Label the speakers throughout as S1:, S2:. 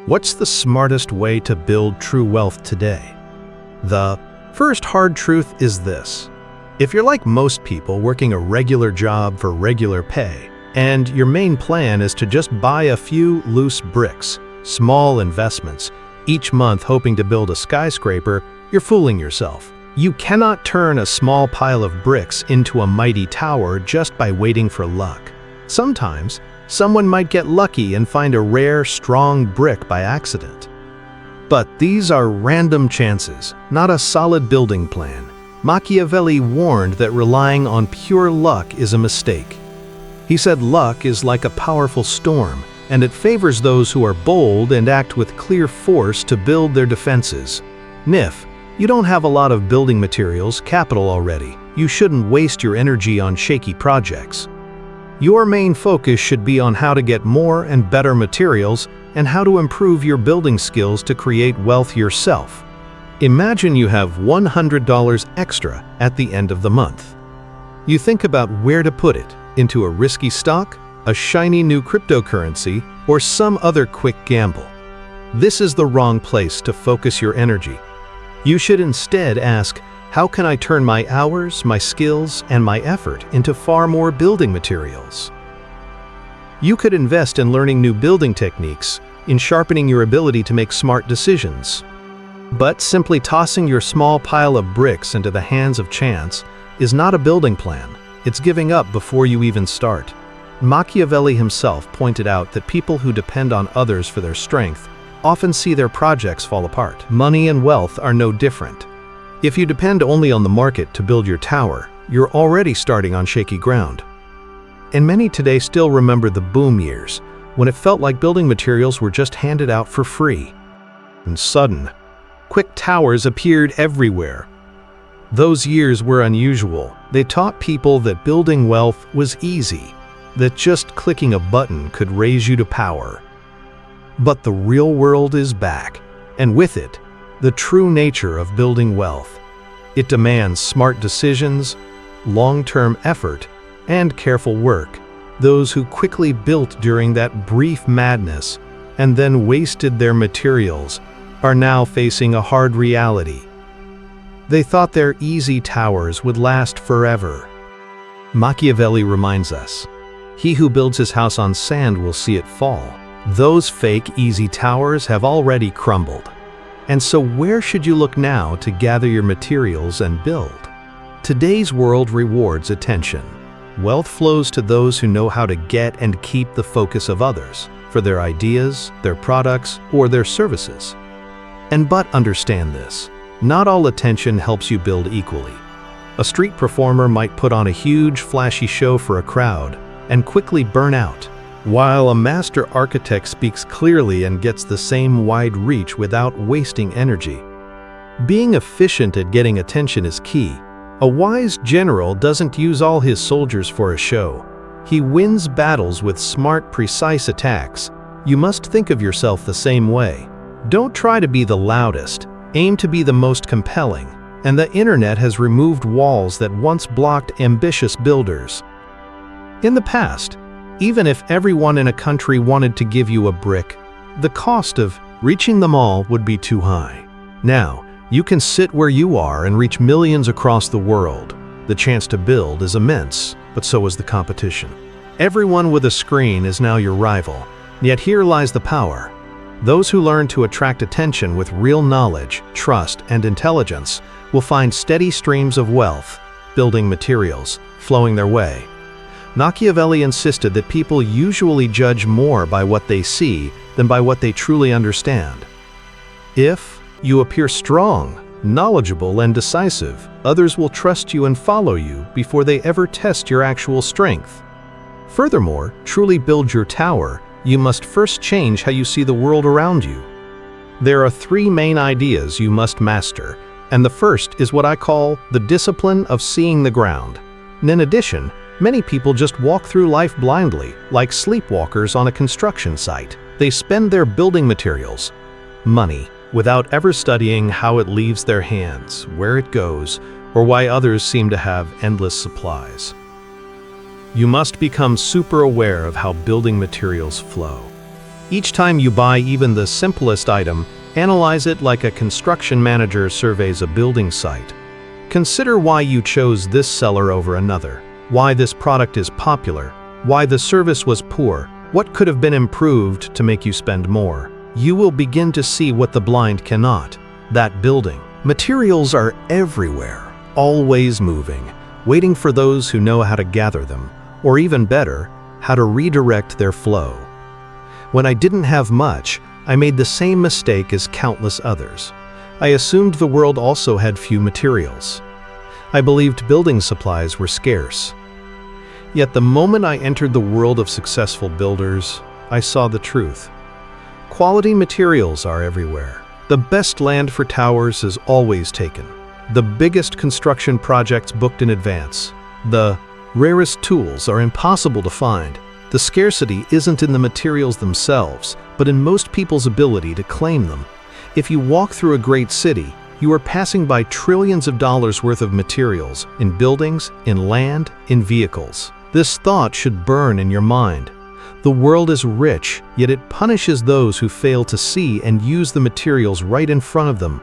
S1: What's the smartest way to build true wealth today? The first hard truth is this. If you're like most people working a regular job for regular pay, and your main plan is to just buy a few loose bricks, small investments, each month hoping to build a skyscraper, you're fooling yourself. You cannot turn a small pile of bricks into a mighty tower just by waiting for luck. Sometimes, someone might get lucky and find a rare, strong brick by accident. But these are random chances, not a solid building plan. Machiavelli warned that relying on pure luck is a mistake. He said luck is like a powerful storm, and it favors those who are bold and act with clear force to build their defenses. If you don't have a lot of building materials, capital already, you shouldn't waste your energy on shaky projects. Your main focus should be on how to get more and better materials and how to improve your building skills to create wealth yourself. Imagine you have $100 extra at the end of the month. You think about where to put it, into a risky stock, a shiny new cryptocurrency, or some other quick gamble. This is the wrong place to focus your energy. You should instead ask, how can I turn my hours, my skills, and my effort into far more building materials? You could invest in learning new building techniques, in sharpening your ability to make smart decisions. But simply tossing your small pile of bricks into the hands of chance is not a building plan. It's giving up before you even start. Machiavelli himself pointed out that people who depend on others for their strength often see their projects fall apart. Money and wealth are no different. If you depend only on the market to build your tower, you're already starting on shaky ground. And many today still remember the boom years, when it felt like building materials were just handed out for free. And sudden, quick towers appeared everywhere. Those years were unusual. They taught people that building wealth was easy, that just clicking a button could raise you to power. But the real world is back, and with it, the true nature of building wealth. It demands smart decisions, long-term effort, and careful work. Those who quickly built during that brief madness and then wasted their materials are now facing a hard reality. They thought their easy towers would last forever. Machiavelli reminds us, he who builds his house on sand will see it fall. Those fake easy towers have already crumbled. And so where should you look now to gather your materials and build? Today's world rewards attention. Wealth flows to those who know how to get and keep the focus of others for their ideas, their products, or their services. But understand this, not all attention helps you build equally. A street performer might put on a huge, flashy show for a crowd and quickly burn out, while a master architect speaks clearly and gets the same wide reach without wasting energy. Being efficient at getting attention is key. A wise general doesn't use all his soldiers for a show. He wins battles with smart, precise attacks. You must think of yourself the same way. Don't try to be the loudest. Aim to be the most compelling. And the internet has removed walls that once blocked ambitious builders. In the past, even if everyone in a country wanted to give you a brick, the cost of reaching them all would be too high. Now, you can sit where you are and reach millions across the world. The chance to build is immense, but so is the competition. Everyone with a screen is now your rival, yet here lies the power. Those who learn to attract attention with real knowledge, trust, and intelligence will find steady streams of wealth, building materials, flowing their way. Machiavelli insisted that people usually judge more by what they see than by what they truly understand. If you appear strong, knowledgeable, and decisive, others will trust you and follow you before they ever test your actual strength. Furthermore, truly build your tower, you must first change how you see the world around you. There are three main ideas you must master, and the first is what I call the discipline of seeing the ground. In addition, many people just walk through life blindly, like sleepwalkers on a construction site. They spend their building materials, money, without ever studying how it leaves their hands, where it goes, or why others seem to have endless supplies. You must become super aware of how building materials flow. Each time you buy even the simplest item, analyze it like a construction manager surveys a building site. Consider why you chose this seller over another, why this product is popular, why the service was poor, what could have been improved to make you spend more. You will begin to see what the blind cannot. That building. Materials are everywhere, always moving, waiting for those who know how to gather them, or even better, how to redirect their flow. When I didn't have much, I made the same mistake as countless others. I assumed the world also had few materials. I believed building supplies were scarce. Yet the moment I entered the world of successful builders, I saw the truth. Quality materials are everywhere. The best land for towers is always taken. The biggest construction projects booked in advance. The rarest tools are impossible to find. The scarcity isn't in the materials themselves, but in most people's ability to claim them. If you walk through a great city, you are passing by trillions of dollars worth of materials in buildings, in land, in vehicles. This thought should burn in your mind. The world is rich, yet it punishes those who fail to see and use the materials right in front of them.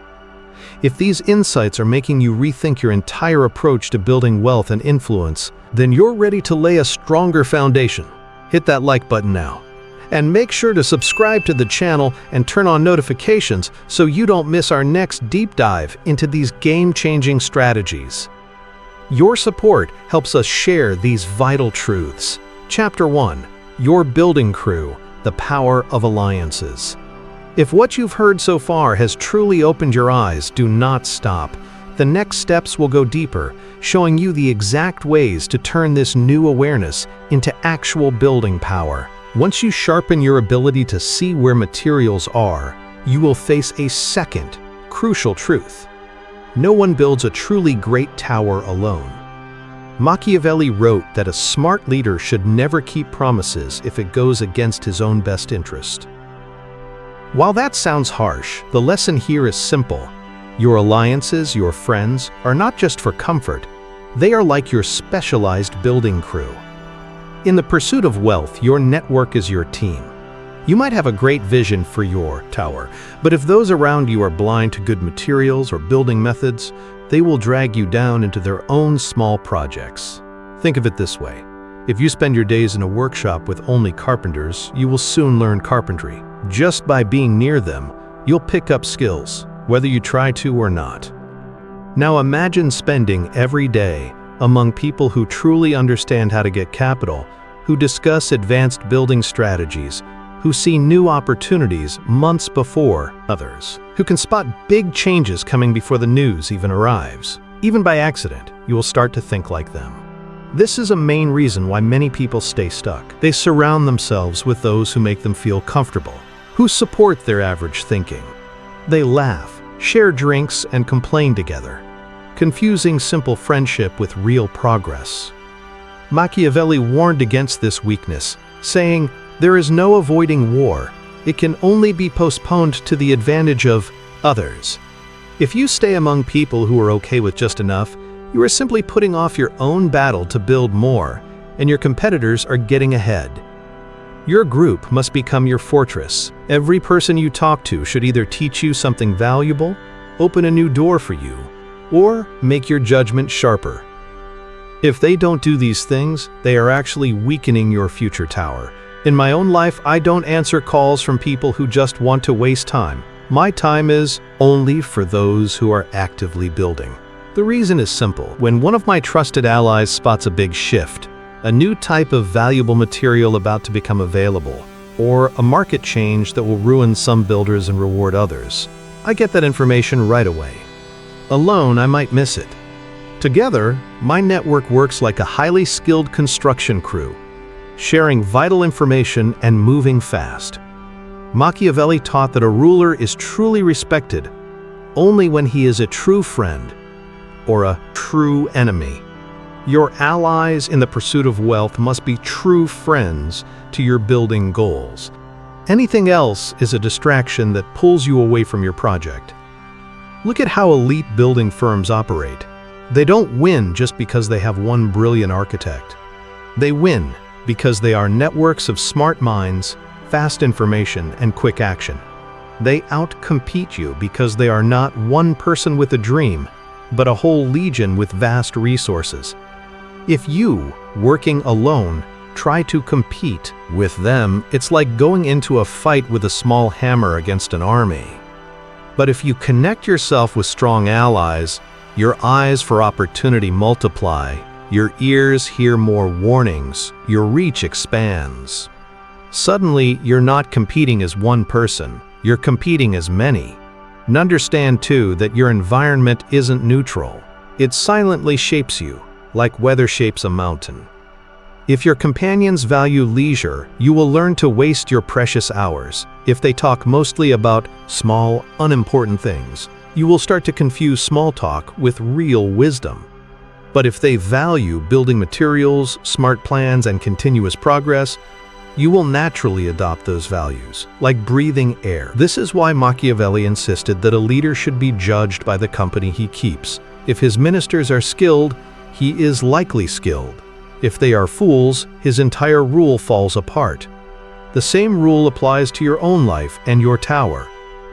S1: If these insights are making you rethink your entire approach to building wealth and influence, then you're ready to lay a stronger foundation. Hit that like button now. And make sure to subscribe to the channel and turn on notifications so you don't miss our next deep dive into these game-changing strategies. Your support helps us share these vital truths. Chapter 1. Your Building Crew, the Power of Alliances. If what you've heard so far has truly opened your eyes, do not stop. The next steps will go deeper, showing you the exact ways to turn this new awareness into actual building power. Once you sharpen your ability to see where materials are, you will face a second, crucial truth. No one builds a truly great tower alone. Machiavelli wrote that a smart leader should never keep promises if it goes against his own best interest. While that sounds harsh, the lesson here is simple. Your alliances, your friends, are not just for comfort. They are like your specialized building crew. In the pursuit of wealth, your network is your team. You might have a great vision for your tower, but if those around you are blind to good materials or building methods, they will drag you down into their own small projects. Think of it this way. If you spend your days in a workshop with only carpenters, you will soon learn carpentry. Just by being near them, you'll pick up skills, whether you try to or not. Now imagine spending every day among people who truly understand how to get capital, who discuss advanced building strategies, who see new opportunities months before others, who can spot big changes coming before the news even arrives. Even by accident, you will start to think like them. This is a main reason why many people stay stuck. They surround themselves with those who make them feel comfortable, who support their average thinking. They laugh, share drinks, and complain together, confusing simple friendship with real progress. Machiavelli warned against this weakness, saying, "There is no avoiding war. It can only be postponed to the advantage of others." If you stay among people who are okay with just enough, you are simply putting off your own battle to build more, and your competitors are getting ahead. Your group must become your fortress. Every person you talk to should either teach you something valuable, open a new door for you, or make your judgment sharper. If they don't do these things, they are actually weakening your future tower. In my own life, I don't answer calls from people who just want to waste time. My time is only for those who are actively building. The reason is simple. When one of my trusted allies spots a big shift, a new type of valuable material about to become available, or a market change that will ruin some builders and reward others, I get that information right away. Alone, I might miss it. Together, my network works like a highly skilled construction crew, sharing vital information and moving fast. Machiavelli taught that a ruler is truly respected only when he is a true friend or a true enemy. Your allies in the pursuit of wealth must be true friends to your building goals. Anything else is a distraction that pulls you away from your project. Look at how elite building firms operate. They don't win just because they have one brilliant architect. They win because they are networks of smart minds fast information, and quick action. They outcompete you because they are not one person with a dream, but a whole legion with vast resources. If you, working alone, try to compete with them, it's like going into a fight with a small hammer against an army. But if you connect yourself with strong allies, your eyes for opportunity multiply, your ears hear more warnings, your reach expands. Suddenly, you're not competing as one person, you're competing as many. And understand too that your environment isn't neutral. It silently shapes you, like weather shapes a mountain. If your companions value leisure, you will learn to waste your precious hours. If they talk mostly about small, unimportant things, you will start to confuse small talk with real wisdom. But if they value building materials, smart plans, and continuous progress, you will naturally adopt those values, like breathing air. This is why Machiavelli insisted that a leader should be judged by the company he keeps. If his ministers are skilled, he is likely skilled. If they are fools, his entire rule falls apart. The same rule applies to your own life and your tower.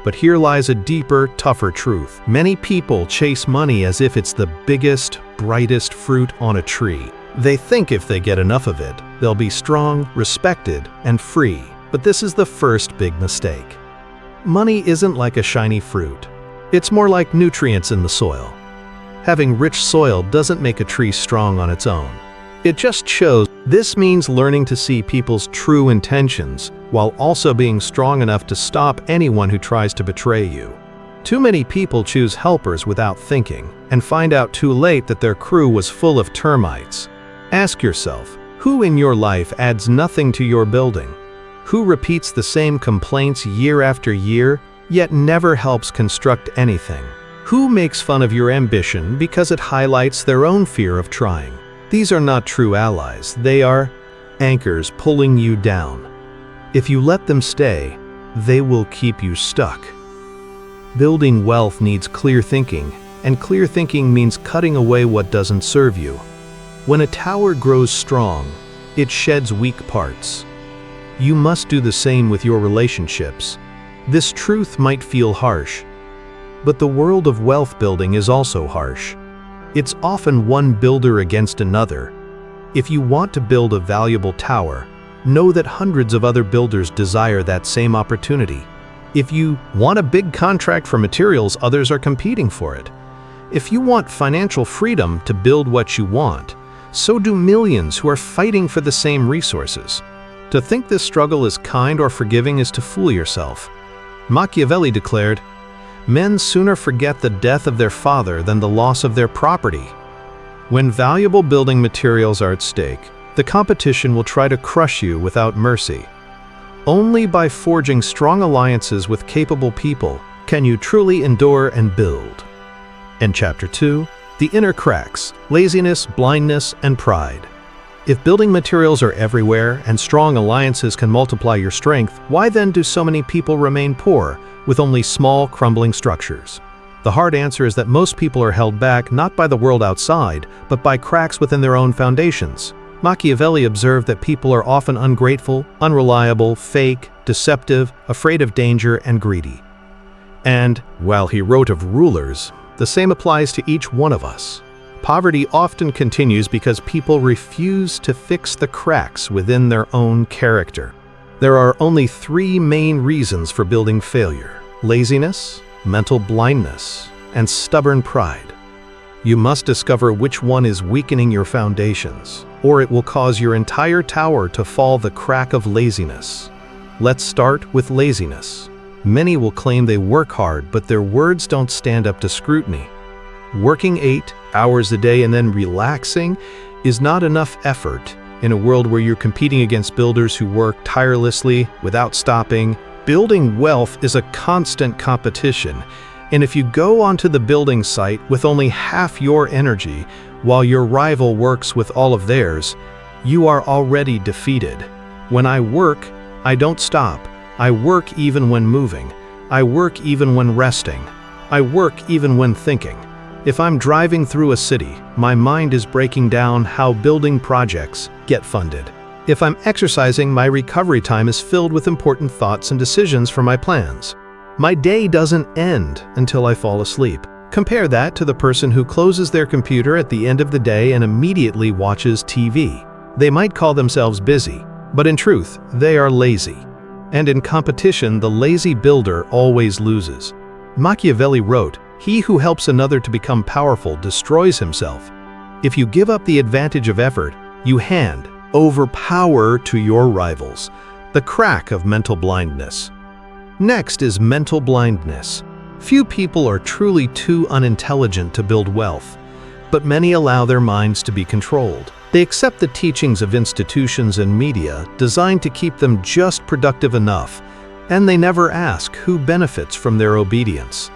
S1: But here lies a deeper, tougher truth. Many people chase money as if it's the biggest, brightest fruit on a tree. They think if they get enough of it, they'll be strong, respected, and free. But this is the first big mistake. Money isn't like a shiny fruit. It's more like nutrients in the soil. Having rich soil doesn't make a tree strong on its own. It just shows. This means learning to see people's true intentions, while also being strong enough to stop anyone who tries to betray you. Too many people choose helpers without thinking, and find out too late that their crew was full of termites. Ask yourself, who in your life adds nothing to your building? Who repeats the same complaints year after year, yet never helps construct anything? Who makes fun of your ambition because it highlights their own fear of trying? These are not true allies, they are anchors pulling you down. If you let them stay, they will keep you stuck. Building wealth needs clear thinking, and clear thinking means cutting away what doesn't serve you. When a tower grows strong, it sheds weak parts. You must do the same with your relationships. This truth might feel harsh, but the world of wealth building is also harsh. It's often one builder against another. If you want to build a valuable tower, know that hundreds of other builders desire that same opportunity. If you want a big contract for materials, others are competing for it. If you want financial freedom to build what you want, so do millions who are fighting for the same resources. To think this struggle is kind or forgiving is to fool yourself. Machiavelli declared, "Men sooner forget the death of their father than the loss of their property." When valuable building materials are at stake, the competition will try to crush you without mercy. Only by forging strong alliances with capable people can you truly endure and build. In Chapter 2, the inner cracks, laziness, blindness, and pride. If building materials are everywhere and strong alliances can multiply your strength, why then do so many people remain poor, with only small, crumbling structures? The hard answer is that most people are held back not by the world outside, but by cracks within their own foundations. Machiavelli observed that people are often ungrateful, unreliable, fake, deceptive, afraid of danger, and greedy. And, while he wrote of rulers, the same applies to each one of us. Poverty often continues because people refuse to fix the cracks within their own character. There are only three main reasons for building failure: laziness, mental blindness, and stubborn pride. You must discover which one is weakening your foundations, or it will cause your entire tower to fall the crack of laziness. Let's start with laziness. Many will claim they work hard, but their words don't stand up to scrutiny. Working 8 hours a day and then relaxing is not enough effort. In a world where you're competing against builders who work tirelessly without stopping, building wealth is a constant competition. And if you go onto the building site with only half your energy, while your rival works with all of theirs, you are already defeated. When I work, I don't stop. I work even when moving. I work even when resting. I work even when thinking. If I'm driving through a city, my mind is breaking down how building projects get funded. If I'm exercising, my recovery time is filled with important thoughts and decisions for my plans. My day doesn't end until I fall asleep. Compare that to the person who closes their computer at the end of the day and immediately watches TV. They might call themselves busy, but in truth, they are lazy. And in competition, the lazy builder always loses. Machiavelli wrote, "He who helps another to become powerful destroys himself." If you give up the advantage of effort, you hand over power to your rivals, the crack of mental blindness. Next is mental blindness. Few people are truly too unintelligent to build wealth, but many allow their minds to be controlled. They accept the teachings of institutions and media designed to keep them just productive enough, and they never ask who benefits from their obedience.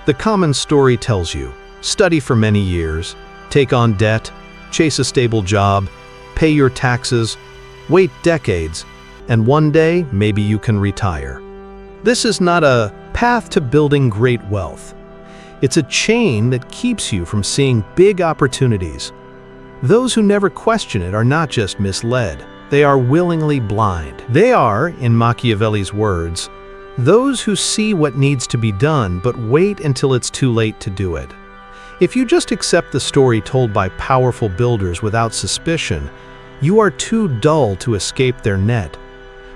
S1: The common story tells you, study for many years, take on debt, chase a stable job, pay your taxes, wait decades, and one day maybe you can retire. This is not a path to building great wealth. It's a chain that keeps you from seeing big opportunities. Those who never question it are not just misled, they are willingly blind. They are, in Machiavelli's words, those who see what needs to be done but wait until it's too late to do it. If you just accept the story told by powerful builders without suspicion, you are too dull to escape their net.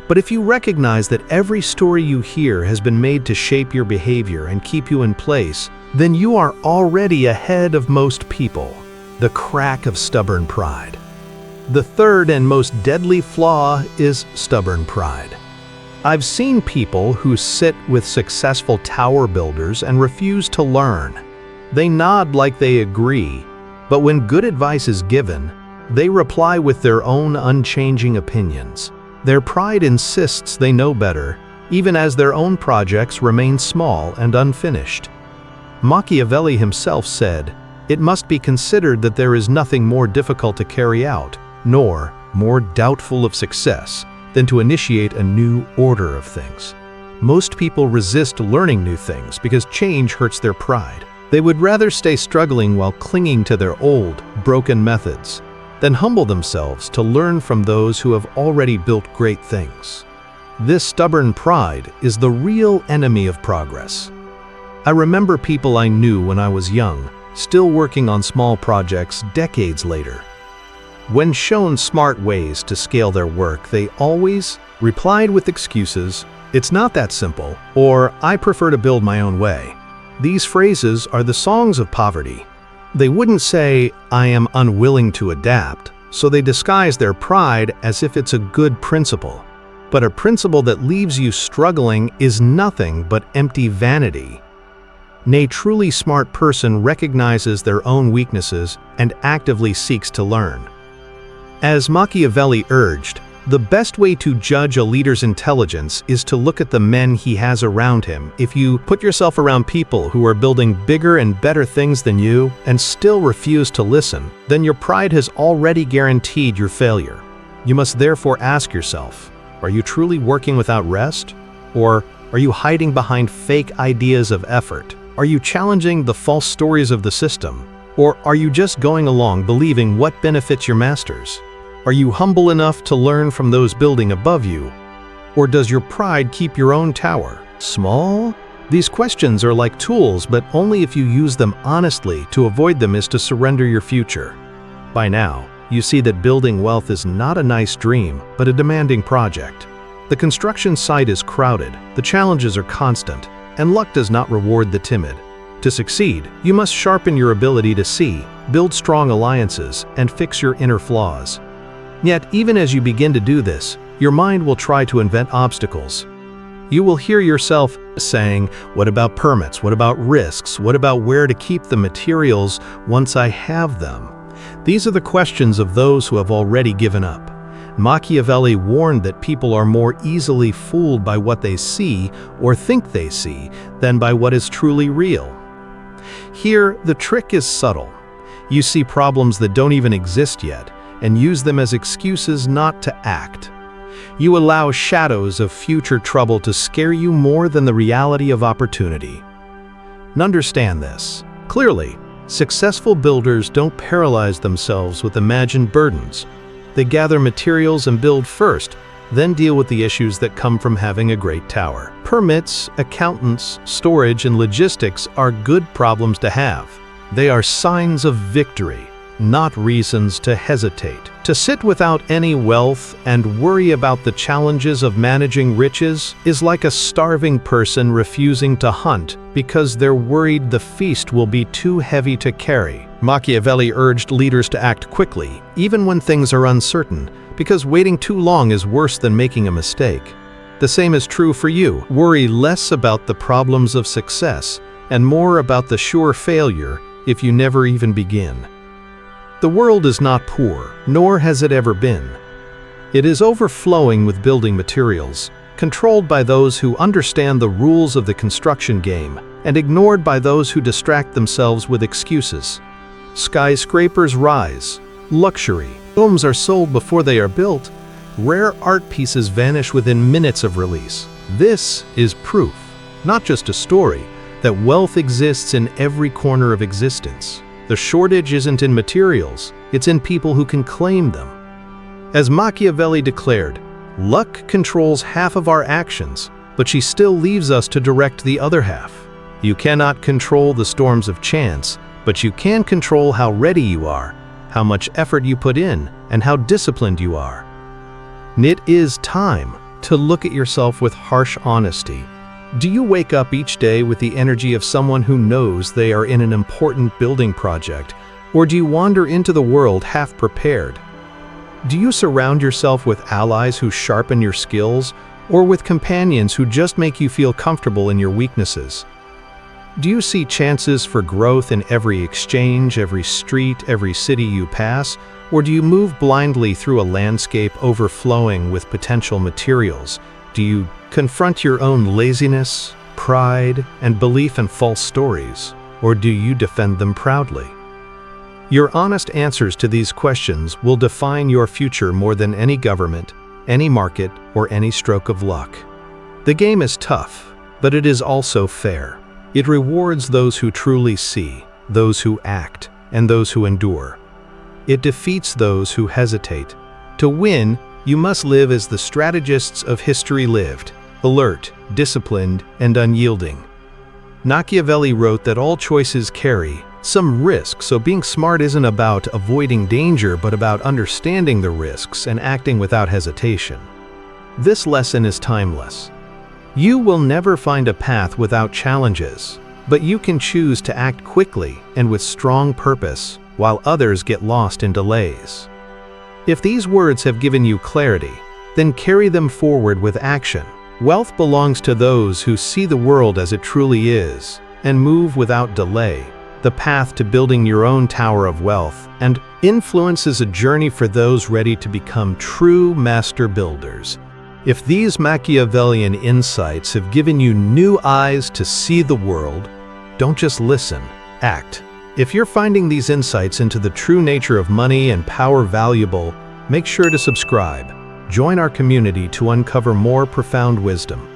S1: But if you recognize that every story you hear has been made to shape your behavior and keep you in place, then you are already ahead of most people. The crack of stubborn pride. The third and most deadly flaw is stubborn pride. I've seen people who sit with successful tower builders and refuse to learn. They nod like they agree, but when good advice is given, they reply with their own unchanging opinions. Their pride insists they know better, even as their own projects remain small and unfinished. Machiavelli himself said, "It must be considered that there is nothing more difficult to carry out, nor more doubtful of success, than to initiate a new order of things." Most people resist learning new things because change hurts their pride. They would rather stay struggling while clinging to their old, broken methods than humble themselves to learn from those who have already built great things. This stubborn pride is the real enemy of progress. I remember people I knew when I was young, still working on small projects decades later. When shown smart ways to scale their work, they always replied with excuses, "It's not that simple," or "I prefer to build my own way." These phrases are the songs of poverty. They wouldn't say, "I am unwilling to adapt," so they disguise their pride as if it's a good principle. But a principle that leaves you struggling is nothing but empty vanity. A truly smart person recognizes their own weaknesses and actively seeks to learn. As Machiavelli urged, the best way to judge a leader's intelligence is to look at the men he has around him. If you put yourself around people who are building bigger and better things than you and still refuse to listen, then your pride has already guaranteed your failure. You must therefore ask yourself, are you truly working without rest? Or are you hiding behind fake ideas of effort? Are you challenging the false stories of the system? Or are you just going along believing what benefits your masters? Are you humble enough to learn from those building above you? Or does your pride keep your own tower small? These questions are like tools, but only if you use them honestly. To avoid them is to surrender your future. By now, you see that building wealth is not a nice dream, but a demanding project. The construction site is crowded, the challenges are constant, and luck does not reward the timid. To succeed, you must sharpen your ability to see, build strong alliances, and fix your inner flaws. Yet, even as you begin to do this, your mind will try to invent obstacles. You will hear yourself saying, "What about permits? What about risks? What about where to keep the materials once I have them?" These are the questions of those who have already given up. Machiavelli warned that people are more easily fooled by what they see or think they see than by what is truly real. Here, the trick is subtle. You see problems that don't even exist yet, and use them as excuses not to act. You allow shadows of future trouble to scare you more than the reality of opportunity. Understand this. Clearly, successful builders don't paralyze themselves with imagined burdens. They gather materials and build first, then deal with the issues that come from having a great tower. Permits, accountants, storage, and logistics are good problems to have. They are signs of victory, not reasons to hesitate. To sit without any wealth and worry about the challenges of managing riches is like a starving person refusing to hunt because they're worried the feast will be too heavy to carry. Machiavelli urged leaders to act quickly, even when things are uncertain, because waiting too long is worse than making a mistake. The same is true for you. Worry less about the problems of success and more about the sure failure if you never even begin. The world is not poor, nor has it ever been. It is overflowing with building materials, controlled by those who understand the rules of the construction game, and ignored by those who distract themselves with excuses. Skyscrapers rise, luxury homes are sold before they are built, rare art pieces vanish within minutes of release. This is proof, not just a story, that wealth exists in every corner of existence. The shortage isn't in materials, it's in people who can claim them. As Machiavelli declared, luck controls half of our actions, but she still leaves us to direct the other half. You cannot control the storms of chance, but you can control how ready you are, how much effort you put in, and how disciplined you are. It is time to look at yourself with harsh honesty. Do you wake up each day with the energy of someone who knows they are in an important building project, or do you wander into the world half prepared? Do you surround yourself with allies who sharpen your skills, or with companions who just make you feel comfortable in your weaknesses? Do you see chances for growth in every exchange, every street, every city you pass, or do you move blindly through a landscape overflowing with potential materials? Do you confront your own laziness, pride, and belief in false stories, or do you defend them proudly? Your honest answers to these questions will define your future more than any government, any market, or any stroke of luck. The game is tough, but it is also fair. It rewards those who truly see, those who act, and those who endure. It defeats those who hesitate. To win, you must live as the strategists of history lived, alert, disciplined, and unyielding. Machiavelli wrote that all choices carry some risk, so being smart isn't about avoiding danger, but about understanding the risks and acting without hesitation. This lesson is timeless. You will never find a path without challenges, but you can choose to act quickly and with strong purpose, while others get lost in delays. If these words have given you clarity, then carry them forward with action. Wealth belongs to those who see the world as it truly is and move without delay. The path to building your own tower of wealth and influence is a journey for those ready to become true master builders. If these Machiavellian insights have given you new eyes to see the world, don't just listen, act. If you're finding these insights into the true nature of money and power valuable, make sure to subscribe. Join our community to uncover more profound wisdom.